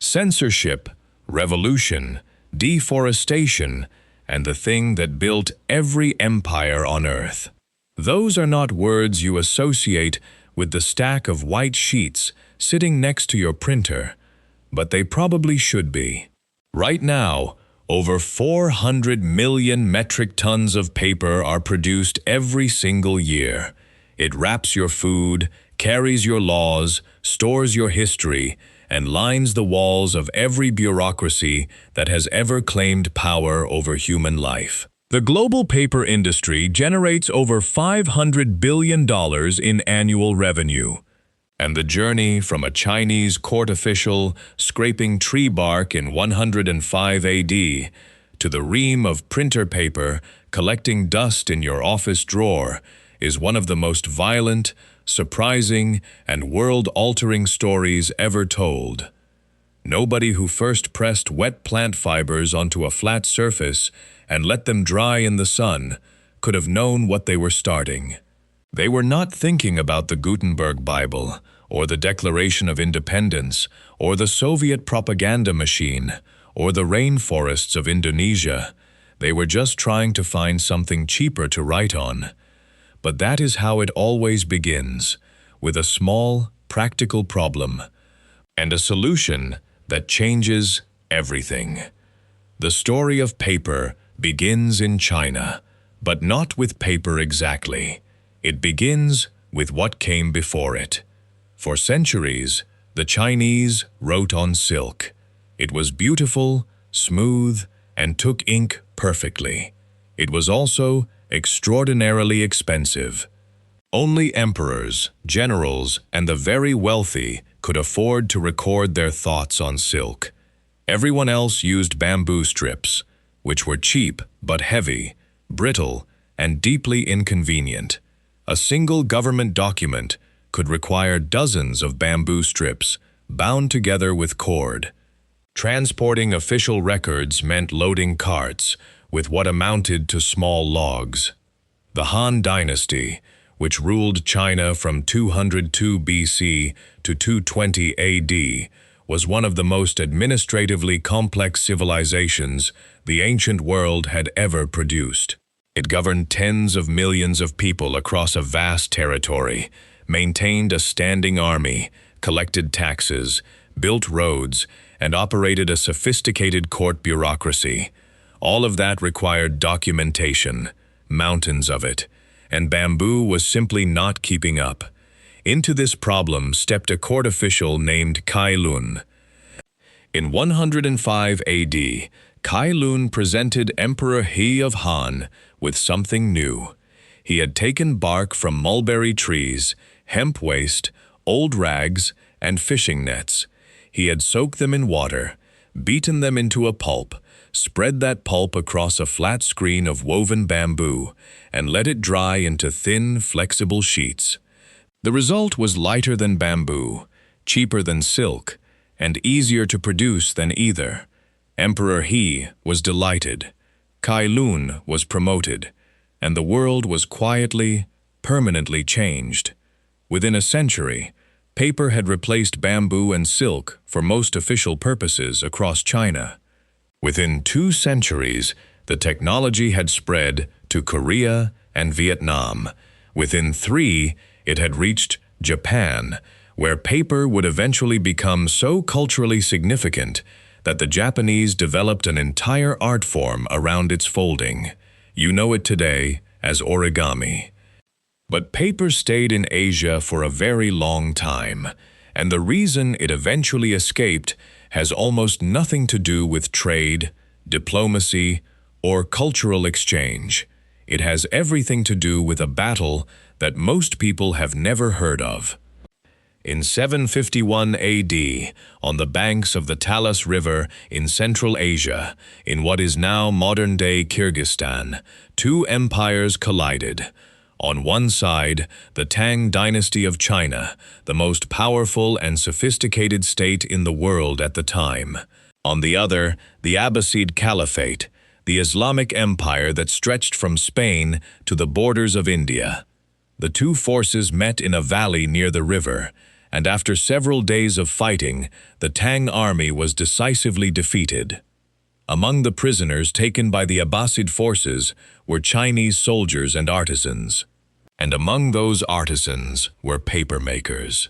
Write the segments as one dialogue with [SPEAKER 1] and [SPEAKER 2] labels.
[SPEAKER 1] Censorship, revolution, deforestation, and the thing that built every empire on earth. Those are not words you associate with the stack of white sheets sitting next to your printer, but they probably should be. Right now, over 400 million metric tons of paper are produced every single year. It wraps your food, carries your laws, stores your history, and lines the walls of every bureaucracy that has ever claimed power over human life. The global paper industry generates over $500 billion in annual revenue. And the journey from a Chinese court official scraping tree bark in 105 AD to the ream of printer paper collecting dust in your office drawer is one of the most violent, surprising, and world-altering stories ever told. Nobody who first pressed wet plant fibers onto a flat surface and let them dry in the sun could have known what they were starting. They were not thinking about the Gutenberg Bible, or the Declaration of Independence, or the Soviet propaganda machine, or the rainforests of Indonesia. They were just trying to find something cheaper to write on. But that is how it always begins, with a small, practical problem, and a solution that changes everything. The story of paper begins in China, but not with paper exactly. It begins with what came before it. For centuries, the Chinese wrote on silk. It was beautiful, smooth, and took ink perfectly. It was also extraordinarily expensive. Only emperors, generals, and the very wealthy could afford to record their thoughts on silk. Everyone else used bamboo strips, which were cheap but heavy, brittle, and deeply inconvenient. A single government document could require dozens of bamboo strips bound together with cord. Transporting official records meant loading carts with what amounted to small logs. The Han Dynasty, which ruled China from 202 BC to 220 AD, was one of the most administratively complex civilizations the ancient world had ever produced. It governed tens of millions of people across a vast territory, maintained a standing army, collected taxes, built roads, and operated a sophisticated court bureaucracy. All of that required documentation, mountains of it, and bamboo was simply not keeping up. Into this problem stepped a court official named Cai Lun. In 105 AD, Cai Lun presented Emperor He of Han with something new. He had taken bark from mulberry trees, hemp waste, old rags, and fishing nets. He had soaked them in water, beaten them into a pulp, spread that pulp across a flat screen of woven bamboo, and let it dry into thin, flexible sheets. The result was lighter than bamboo, cheaper than silk, and easier to produce than either. Emperor He was delighted. Cai Lun was promoted, and the world was quietly, permanently changed. Within a century, paper had replaced bamboo and silk for most official purposes across China. Within 2 centuries, the technology had spread to Korea and Vietnam. Within 3, it had reached Japan, where paper would eventually become so culturally significant that the Japanese developed an entire art form around its folding. You know it today as origami. But paper stayed in Asia for a very long time, and the reason it eventually escaped has almost nothing to do with trade, diplomacy, or cultural exchange. It has everything to do with a battle that most people have never heard of. In 751 AD, on the banks of the Talas River in Central Asia, in what is now modern-day Kyrgyzstan, 2 empires collided. On one side, the Tang dynasty of China, the most powerful and sophisticated state in the world at the time. On the other, the Abbasid Caliphate, the Islamic empire that stretched from Spain to the borders of India. The 2 forces met in a valley near the river, and after several days of fighting, the Tang army was decisively defeated. Among the prisoners taken by the Abbasid forces were Chinese soldiers and artisans. And among those artisans were paper makers.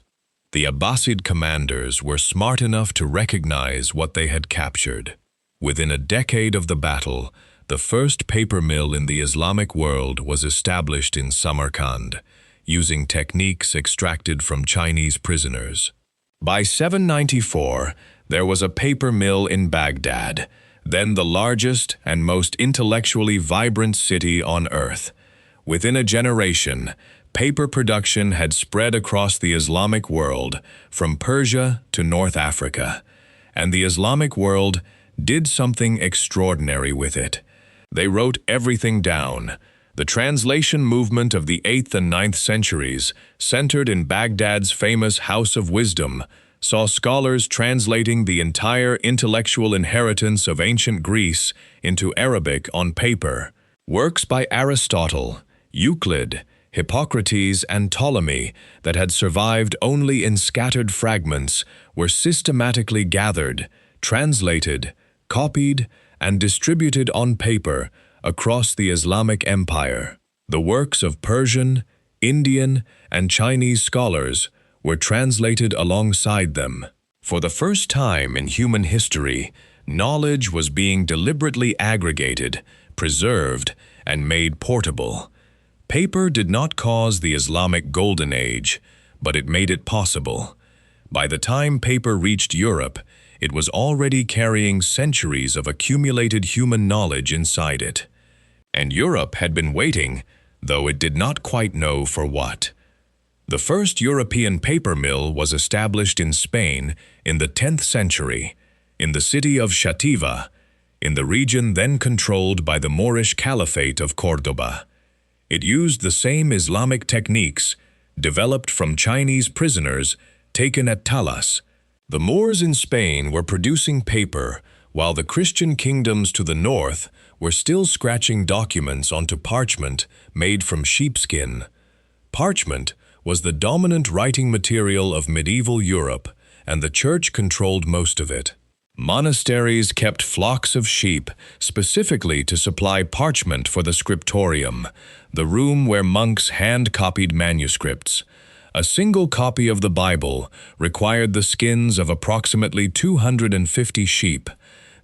[SPEAKER 1] The Abbasid commanders were smart enough to recognize what they had captured. Within a decade of the battle, the first paper mill in the Islamic world was established in Samarkand, using techniques extracted from Chinese prisoners. By 794, there was a paper mill in Baghdad, then the largest and most intellectually vibrant city on earth. Within a generation, paper production had spread across the Islamic world, from Persia to North Africa, and the Islamic world did something extraordinary with it. They wrote everything down. The translation movement of the 8th and 9th centuries, centered in Baghdad's famous House of Wisdom, saw scholars translating the entire intellectual inheritance of ancient Greece into Arabic on paper. Works by Aristotle, Euclid, Hippocrates, and Ptolemy that had survived only in scattered fragments were systematically gathered, translated, copied, and distributed on paper across the Islamic Empire. The works of Persian, Indian, and Chinese scholars were translated alongside them. For the first time in human history, knowledge was being deliberately aggregated, preserved, and made portable. Paper did not cause the Islamic Golden Age, but it made it possible. By the time paper reached Europe, it was already carrying centuries of accumulated human knowledge inside it. And Europe had been waiting, though it did not quite know for what. The first European paper mill was established in Spain in the 10th century, in the city of Xàtiva, in the region then controlled by the Moorish Caliphate of Córdoba. It used the same Islamic techniques, developed from Chinese prisoners taken at Talas. The Moors in Spain were producing paper, while the Christian kingdoms to the north were still scratching documents onto parchment made from sheepskin. Parchment was the dominant writing material of medieval Europe, and the church controlled most of it. Monasteries kept flocks of sheep specifically to supply parchment for the scriptorium, the room where monks hand-copied manuscripts. A single copy of the Bible required the skins of approximately 250 sheep.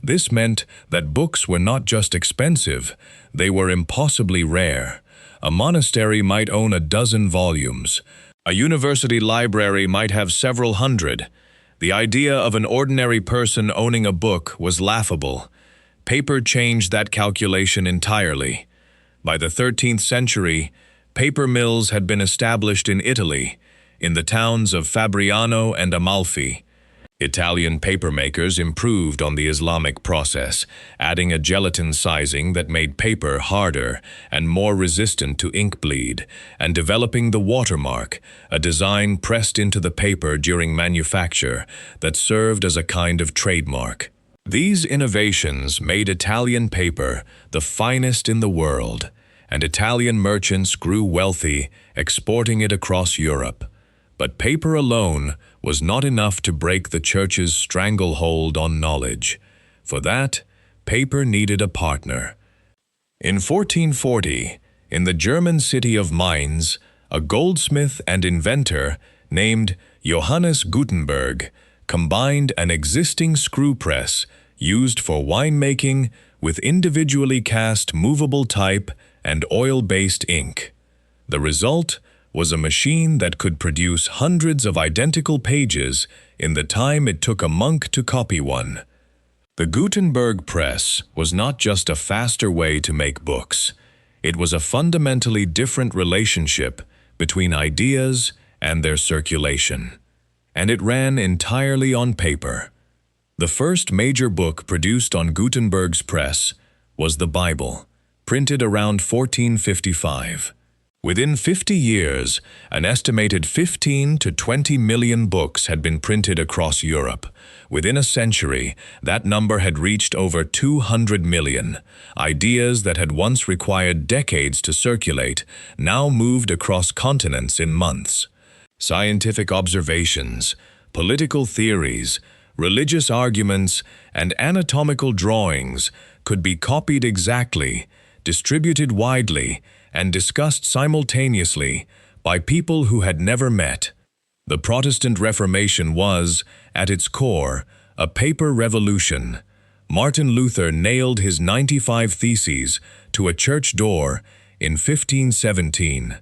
[SPEAKER 1] This meant that books were not just expensive, they were impossibly rare. A monastery might own a dozen volumes. A university library might have several hundred. The idea of an ordinary person owning a book was laughable. Paper changed that calculation entirely. By the 13th century, paper mills had been established in Italy, in the towns of Fabriano and Amalfi. Italian papermakers improved on the Islamic process, adding a gelatin sizing that made paper harder and more resistant to ink bleed, and developing the watermark, a design pressed into the paper during manufacture that served as a kind of trademark. These innovations made Italian paper the finest in the world, and Italian merchants grew wealthy, exporting it across Europe. But paper alone was not enough to break the church's stranglehold on knowledge. For that, paper needed a partner. In 1440, in the German city of Mainz, a goldsmith and inventor named Johannes Gutenberg combined an existing screw press used for winemaking with individually cast movable type and oil-based ink. The result was a machine that could produce hundreds of identical pages in the time it took a monk to copy one. The Gutenberg press was not just a faster way to make books. It was a fundamentally different relationship between ideas and their circulation. And it ran entirely on paper. The first major book produced on Gutenberg's press was the Bible, printed around 1455. Within 50 years, an estimated 15 to 20 million books had been printed across Europe. Within a century, that number had reached over 200 million. Ideas that had once required decades to circulate now moved across continents in months. Scientific observations, political theories, religious arguments, and anatomical drawings could be copied exactly, distributed widely, and discussed simultaneously by people who had never met. The Protestant Reformation was, at its core, a paper revolution. Martin Luther nailed his 95 Theses to a church door in 1517.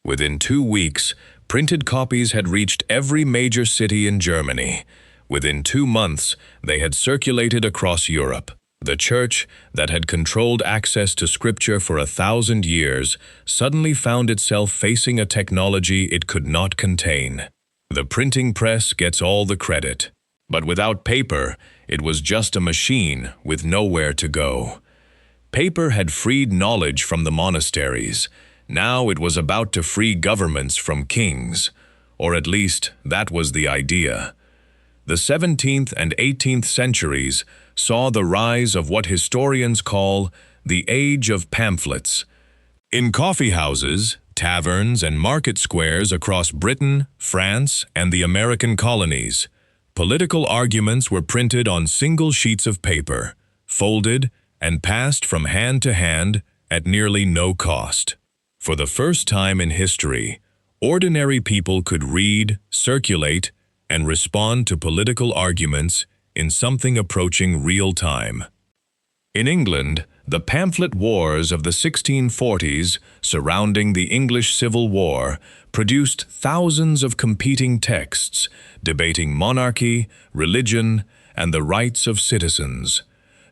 [SPEAKER 1] Within 2 weeks, printed copies had reached every major city in Germany. Within 2 months, they had circulated across Europe. The Church, that had controlled access to Scripture for 1,000 years, suddenly found itself facing a technology it could not contain. The printing press gets all the credit. But without paper, it was just a machine with nowhere to go. Paper had freed knowledge from the monasteries. Now it was about to free governments from kings. Or at least, that was the idea. The 17th and 18th centuries saw the rise of what historians call the Age of Pamphlets. In coffee houses, taverns, and market squares across Britain, France, and the American colonies, political arguments were printed on single sheets of paper, folded, and passed from hand to hand at nearly no cost. For the first time in history, ordinary people could read, circulate, and respond to political arguments in something approaching real time. In England, the pamphlet wars of the 1640s surrounding the English Civil War produced thousands of competing texts debating monarchy, religion, and the rights of citizens.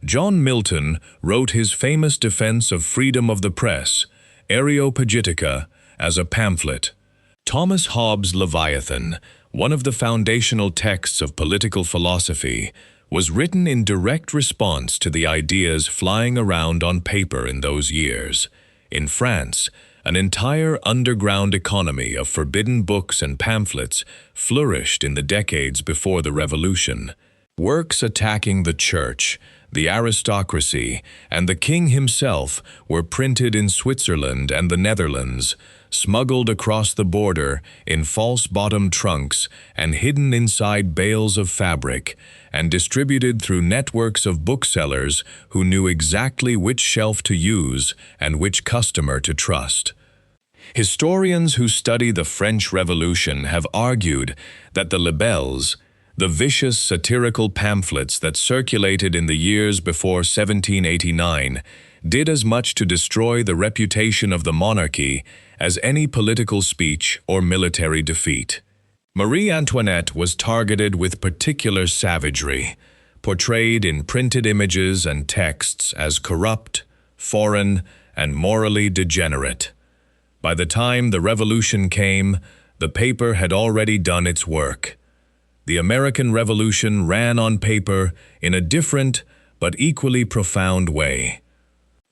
[SPEAKER 1] John Milton wrote his famous defense of freedom of the press, Areopagitica, as a pamphlet. Thomas Hobbes' Leviathan, one of the foundational texts of political philosophy, was written in direct response to the ideas flying around on paper in those years. In France, an entire underground economy of forbidden books and pamphlets flourished in the decades before the Revolution. Works attacking the church, the aristocracy, and the king himself were printed in Switzerland and the Netherlands, smuggled across the border in false-bottom trunks and hidden inside bales of fabric, and distributed through networks of booksellers who knew exactly which shelf to use and which customer to trust. Historians who study the French Revolution have argued that the libelles, the vicious satirical pamphlets that circulated in the years before 1789, did as much to destroy the reputation of the monarchy as any political speech or military defeat. Marie Antoinette was targeted with particular savagery, portrayed in printed images and texts as corrupt, foreign, and morally degenerate. By the time the Revolution came, the paper had already done its work. The American Revolution ran on paper in a different but equally profound way.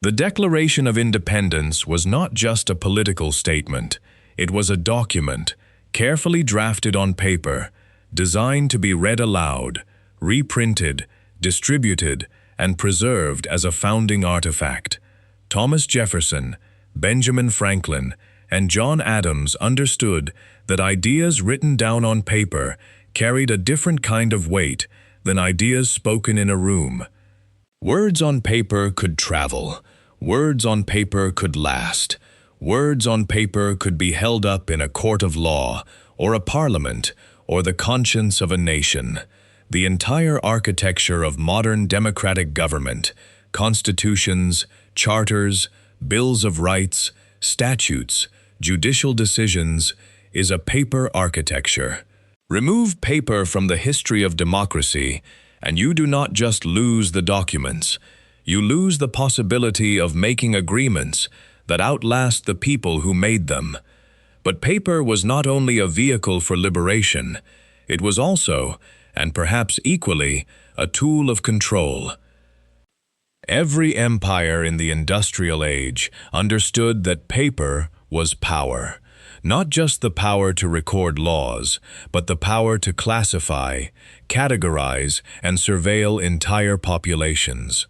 [SPEAKER 1] The Declaration of Independence was not just a political statement. It was a document, carefully drafted on paper, designed to be read aloud, reprinted, distributed, and preserved as a founding artifact. Thomas Jefferson, Benjamin Franklin, and John Adams understood that ideas written down on paper carried a different kind of weight than ideas spoken in a room. Words on paper could travel. Words on paper could last. Words on paper could be held up in a court of law, or a parliament, or the conscience of a nation. The entire architecture of modern democratic government, constitutions, charters, bills of rights, statutes, judicial decisions, is a paper architecture. Remove paper from the history of democracy, and you do not just lose the documents. You lose the possibility of making agreements that outlast the people who made them. But paper was not only a vehicle for liberation, it was also, and perhaps equally, a tool of control. Every empire in the industrial age understood that paper was power. Not just the power to record laws, but the power to classify, categorize, and surveil entire populations.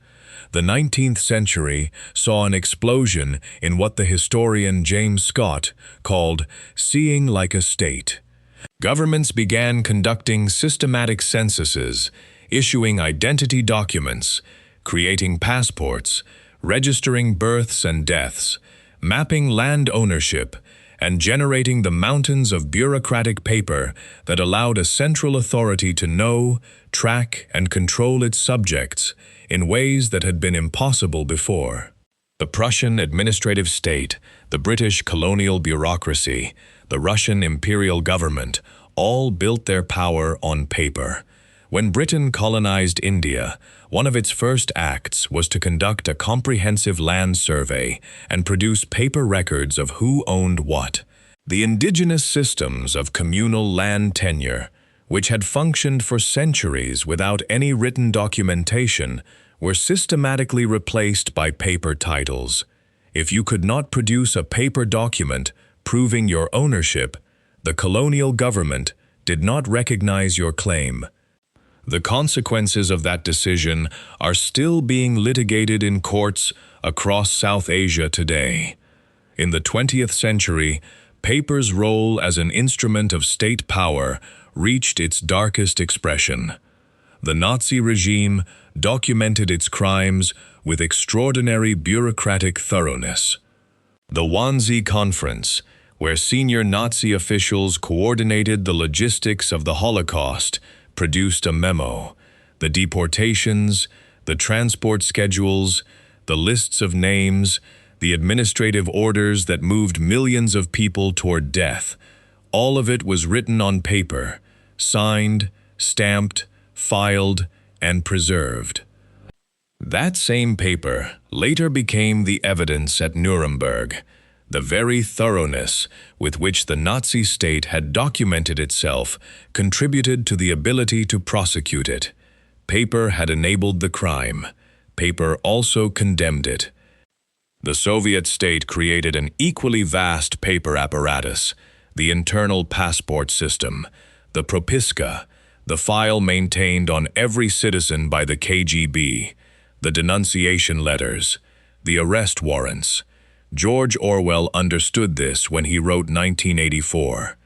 [SPEAKER 1] The 19th century saw an explosion in what the historian James Scott called seeing like a state. Governments began conducting systematic censuses, issuing identity documents, creating passports, registering births and deaths, mapping land ownership, and generating the mountains of bureaucratic paper that allowed a central authority to know, track, and control its subjects in ways that had been impossible before. The Prussian administrative state, the British colonial bureaucracy, the Russian imperial government, all built their power on paper. When Britain colonized India, one of its first acts was to conduct a comprehensive land survey and produce paper records of who owned what. The indigenous systems of communal land tenure, which had functioned for centuries without any written documentation, were systematically replaced by paper titles. If you could not produce a paper document proving your ownership, the colonial government did not recognize your claim. The consequences of that decision are still being litigated in courts across South Asia today. In the 20th century, paper's role as an instrument of state power reached its darkest expression. The Nazi regime documented its crimes with extraordinary bureaucratic thoroughness. The Wannsee Conference, where senior Nazi officials coordinated the logistics of the Holocaust, produced a memo. The deportations, the transport schedules, the lists of names, the administrative orders that moved millions of people toward death, all of it was written on paper, signed, stamped, filed, and preserved. That same paper later became the evidence at Nuremberg. The very thoroughness with which the Nazi state had documented itself contributed to the ability to prosecute it. Paper had enabled the crime. Paper also condemned it. The Soviet state created an equally vast paper apparatus, the internal passport system, the propiska, the file maintained on every citizen by the KGB, the denunciation letters, the arrest warrants. George Orwell understood this when he wrote 1984.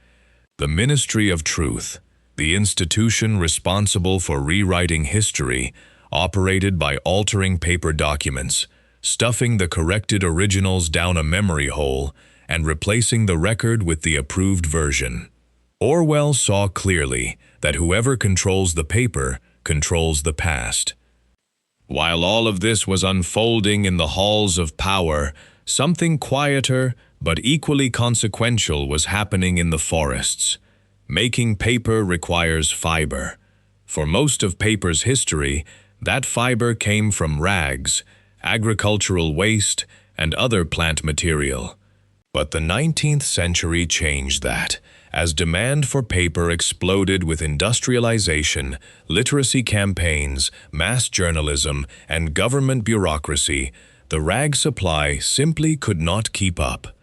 [SPEAKER 1] The Ministry of Truth, the institution responsible for rewriting history, operated by altering paper documents, stuffing the corrected originals down a memory hole, and replacing the record with the approved version. Orwell saw clearly that whoever controls the paper controls the past. While all of this was unfolding in the halls of power, something quieter but equally consequential was happening in the forests. Making paper requires fiber. For most of paper's history, that fiber came from rags, agricultural waste, and other plant material. But the 19th century changed that. As demand for paper exploded with industrialization, literacy campaigns, mass journalism, and government bureaucracy, the rag supply simply could not keep up.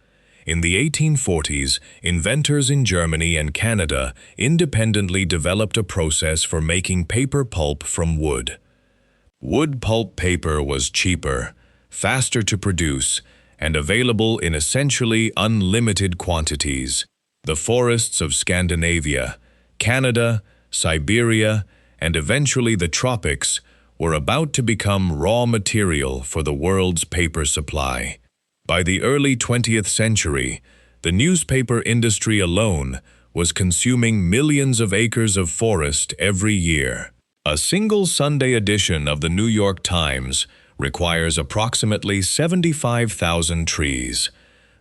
[SPEAKER 1] In the 1840s, inventors in Germany and Canada independently developed a process for making paper pulp from wood. Wood pulp paper was cheaper, faster to produce, and available in essentially unlimited quantities. The forests of Scandinavia, Canada, Siberia, and eventually the tropics were about to become raw material for the world's paper supply. By the early 20th century, the newspaper industry alone was consuming millions of acres of forest every year. A single Sunday edition of the New York Times requires approximately 75,000 trees.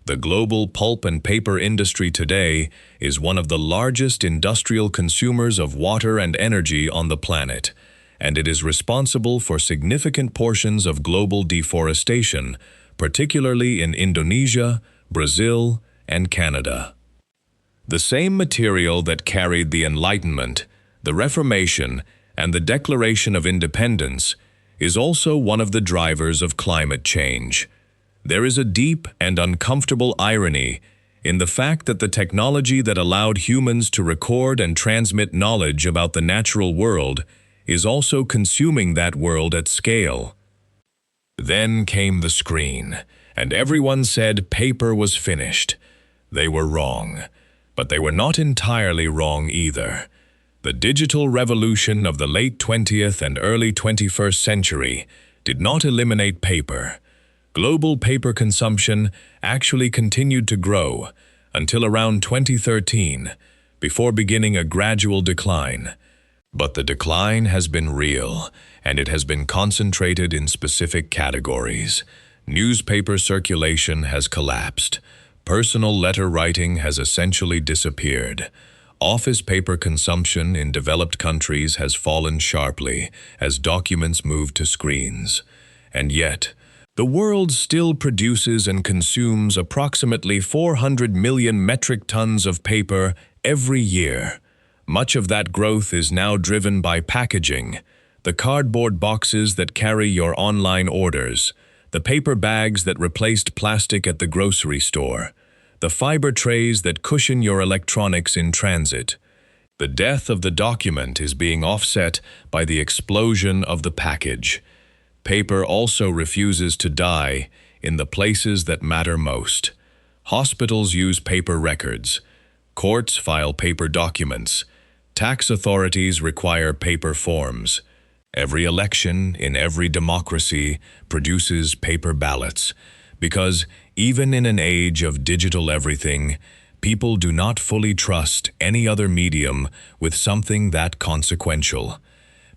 [SPEAKER 1] The global pulp and paper industry today is one of the largest industrial consumers of water and energy on the planet, and it is responsible for significant portions of global deforestation, particularly in Indonesia, Brazil, and Canada. The same material that carried the Enlightenment, the Reformation, and the Declaration of Independence is also one of the drivers of climate change. There is a deep and uncomfortable irony in the fact that the technology that allowed humans to record and transmit knowledge about the natural world is also consuming that world at scale. Then came the screen, and everyone said paper was finished. They were wrong. But they were not entirely wrong either. The digital revolution of the late 20th and early 21st century did not eliminate paper. Global paper consumption actually continued to grow until around 2013, before beginning a gradual decline. But the decline has been real, and it has been concentrated in specific categories. Newspaper circulation has collapsed. Personal letter writing has essentially disappeared. Office paper consumption in developed countries has fallen sharply as documents move to screens. And yet, the world still produces and consumes approximately 400 million metric tons of paper every year. Much of that growth is now driven by packaging, the cardboard boxes that carry your online orders, the paper bags that replaced plastic at the grocery store, the fiber trays that cushion your electronics in transit. The death of the document is being offset by the explosion of the package. Paper also refuses to die in the places that matter most. Hospitals use paper records. Courts file paper documents. Tax authorities require paper forms. Every election in every democracy produces paper ballots, because even in an age of digital everything, people do not fully trust any other medium with something that consequential.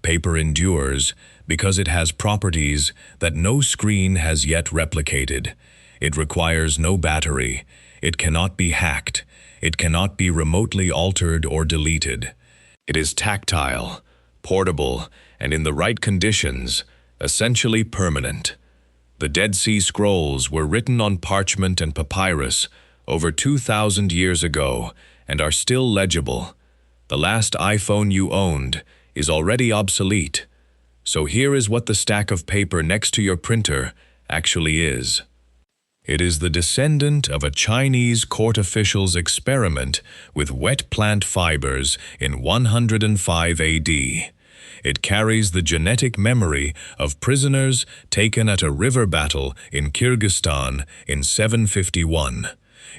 [SPEAKER 1] Paper endures because it has properties that no screen has yet replicated. It requires no battery. It cannot be hacked. It cannot be remotely altered or deleted. It is tactile, portable, and in the right conditions, essentially permanent. The Dead Sea Scrolls were written on parchment and papyrus over 2,000 years ago and are still legible. The last iPhone you owned is already obsolete. So here is what the stack of paper next to your printer actually is. It is the descendant of a Chinese court official's experiment with wet plant fibers in 105 AD. It carries the genetic memory of prisoners taken at a river battle in Kyrgyzstan in 751.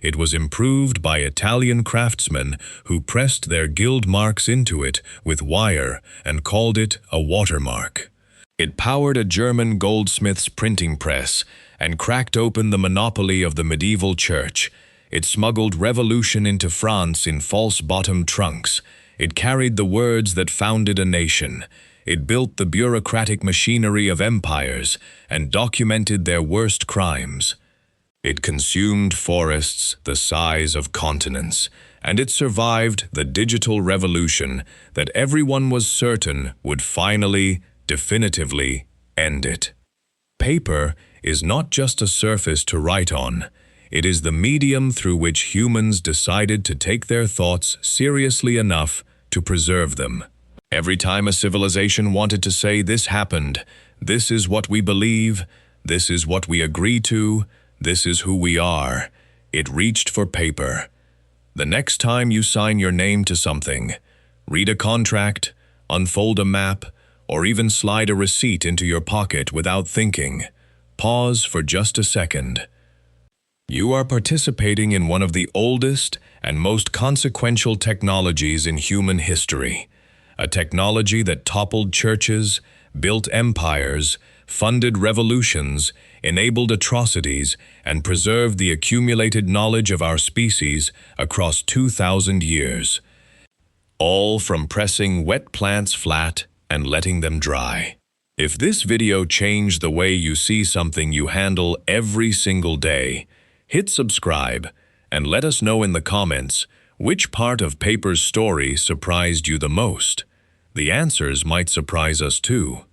[SPEAKER 1] It was improved by Italian craftsmen who pressed their guild marks into it with wire and called it a watermark. It powered a German goldsmith's printing press and cracked open the monopoly of the medieval church. It smuggled revolution into France in false-bottomed trunks. It carried the words that founded a nation. It built the bureaucratic machinery of empires and documented their worst crimes. It consumed forests the size of continents, and it survived the digital revolution that everyone was certain would finally, definitively end it. Paper is not just a surface to write on. It is the medium through which humans decided to take their thoughts seriously enough to preserve them. Every time a civilization wanted to say this happened, this is what we believe, this is what we agree to, this is who we are, it reached for paper. The next time you sign your name to something, read a contract, unfold a map, or even slide a receipt into your pocket without thinking, pause for just a second. You are participating in one of the oldest and most consequential technologies in human history, a technology that toppled churches, built empires, funded revolutions, enabled atrocities, and preserved the accumulated knowledge of our species across 2,000 years. All from pressing wet plants flat and letting them dry. If this video changed the way you see something you handle every single day, hit subscribe and let us know in the comments which part of paper's story surprised you the most. The answers might surprise us too.